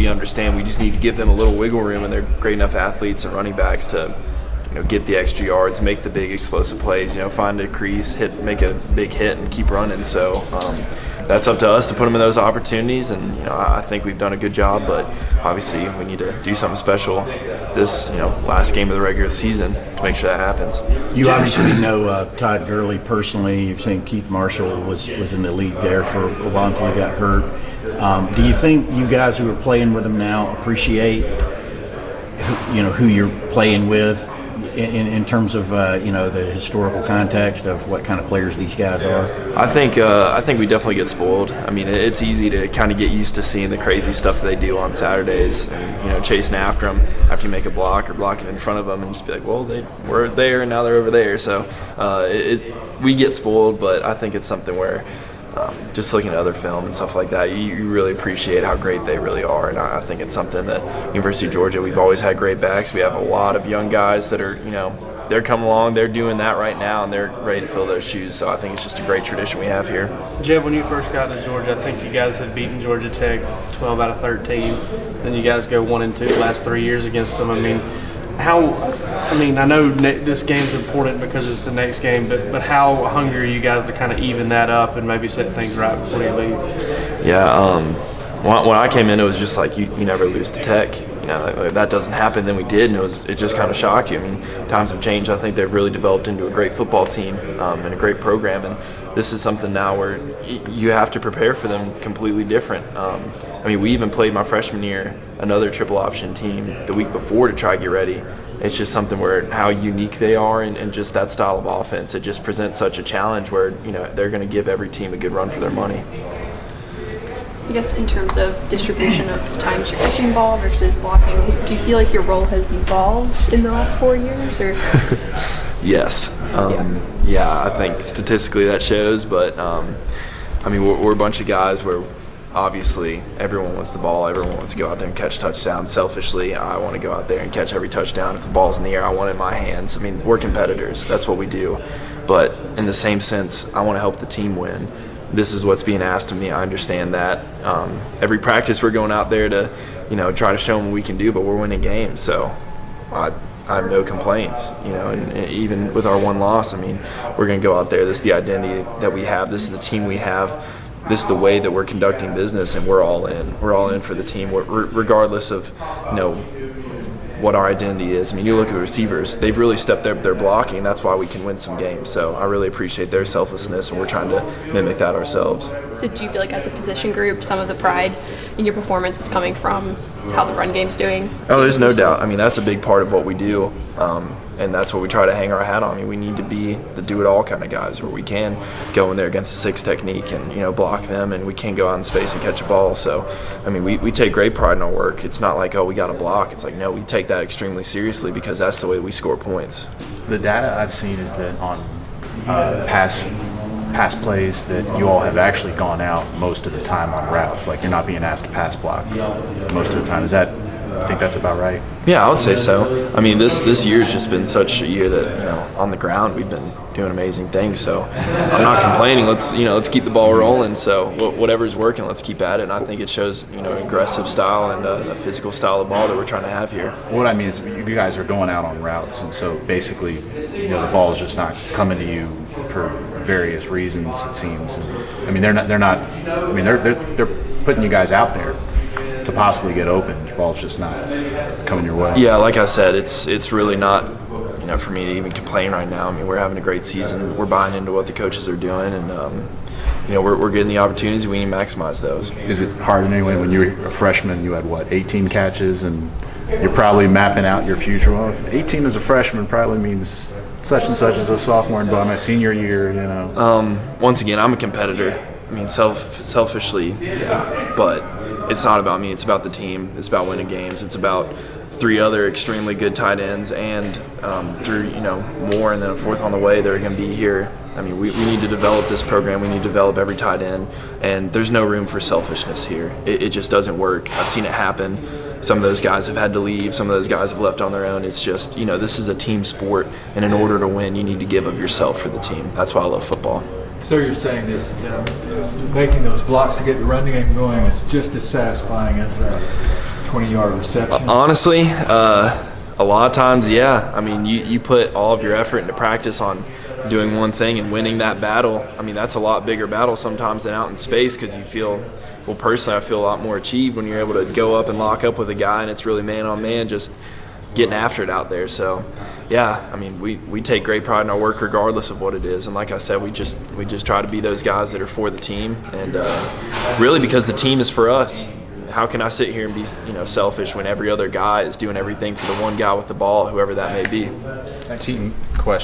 we understand we just need to give them a little wiggle room, and they're great enough athletes and running backs to get the extra yards, make the big explosive plays, find a crease, make a big hit, and keep running. So that's up to us to put them in those opportunities, and I think we've done a good job. But obviously, we need to do something special this last game of the regular season to make sure that happens. You obviously know Todd Gurley personally. You've seen Keith Marshall was in the league there for a while until he got hurt. Do you think you guys who are playing with him now appreciate who you're playing with? In terms of the historical context of what kind of players these guys are? I think we definitely get spoiled. I mean, it's easy to kind of get used to seeing the crazy stuff that they do on Saturdays, and chasing after them after you make a block or blocking in front of them, and just be like, well, they were there and now they're over there. So we get spoiled, but I think it's something where just looking at other film and stuff like that, you really appreciate how great they really are. And I think it's something that University of Georgia, we've always had great backs. We have a lot of young guys that are, they're coming along, they're doing that right now, and they're ready to fill those shoes. So I think it's just a great tradition we have here. Jeb, when you first got to Georgia, I think you guys had beaten Georgia Tech 12 out of 13. Then you guys go 1-2 the last 3 years against them. I know this game's important because it's the next game, but how hungry are you guys to kind of even that up and maybe set things right before you leave? Yeah, when I came in, it was just like you never lose to Tech. If that doesn't happen, then we did, and it just kind of shocked you. I mean, times have changed. I think they've really developed into a great football team and a great program, and this is something now where you have to prepare for them completely different. We even played my freshman year another triple option team the week before to try to get ready. It's just something where how unique they are and just that style of offense, it just presents such a challenge where they're going to give every team a good run for their money. I guess in terms of distribution of times you're catching ball versus blocking, do you feel like your role has evolved in the last 4 years? Or? Yes. Yeah, I think statistically that shows, but we're a bunch of guys where obviously everyone wants the ball, everyone wants to go out there and catch touchdowns. Selfishly, I want to go out there and catch every touchdown. If the ball's in the air, I want it in my hands. We're competitors. That's what we do. But in the same sense, I want to help the team win. This is what's being asked of me. I understand that. Every practice we're going out there to, try to show them what we can do, but we're winning games. So I have no complaints, and even with our one loss, we're going to go out there. This is the identity that we have. This is the team we have. This is the way that we're conducting business, and we're all in. We're all in for the team, regardless of, what our identity is. You look at the receivers, they've really stepped up their blocking. That's why we can win some games. So I really appreciate their selflessness, and we're trying to mimic that ourselves. So do you feel like as a position group, some of the pride in your performance is coming from how the run game's doing? Oh, there's no doubt. That's a big part of what we do. And that's what we try to hang our hat on. We need to be the do-it-all kind of guys where we can go in there against a six technique and block them, and we can go out in space and catch a ball. So, we take great pride in our work. It's not like, oh, we got to block. It's like, no, we take that extremely seriously because that's the way we score points. The data I've seen is that on pass plays that you all have actually gone out most of the time on routes. Like you're not being asked to pass block most of the time. I think that's about right. Yeah, I would say so. This year's just been such a year that on the ground we've been doing amazing things. So I'm not complaining. Let's keep the ball rolling. So whatever's working, let's keep at it. And I think it shows an aggressive style and a physical style of ball that we're trying to have here. What I mean is you guys are going out on routes, and so basically the ball is just not coming to you for various reasons. It seems. They're putting you guys out there to possibly get open. The ball's just not coming your way. Yeah, like I said, it's really not for me to even complain right now. We're having a great season. We're buying into what the coaches are doing, and we're getting the opportunities. We need to maximize those. Is it hard in any way when you were a freshman? You had 18 catches, and you're probably mapping out your future. Well, if 18 as a freshman probably means such and such as a sophomore, and by my senior year, Once again, I'm a competitor. Selfishly, yeah, but it's not about me. It's about the team. It's about winning games. It's about 3 other extremely good tight ends and through more, and then a 4th on the way. They're going to be here. We need to develop this program. We need to develop every tight end, and there's no room for selfishness here. It just doesn't work. I've seen it happen. Some of those guys have had to leave. Some of those guys have left on their own. It's just this is a team sport, and in order to win, you need to give of yourself for the team. That's why I love football. So you're saying that making those blocks to get the running game going is just as satisfying as 20-yard reception? Honestly, a lot of times, yeah. I mean, you put all of your effort into practice on doing one thing and winning that battle. I mean, that's a lot bigger battle sometimes than out in space, because you feel, well, personally, I feel a lot more achieved when you're able to go up and lock up with a guy and it's really man on man, just getting after it out there. So, yeah, I mean, we take great pride in our work regardless of what it is. And like I said, we just try to be those guys that are for the team, and really because the team is for us. How can I sit here and be, selfish when every other guy is doing everything for the one guy with the ball, whoever that may be? Team question.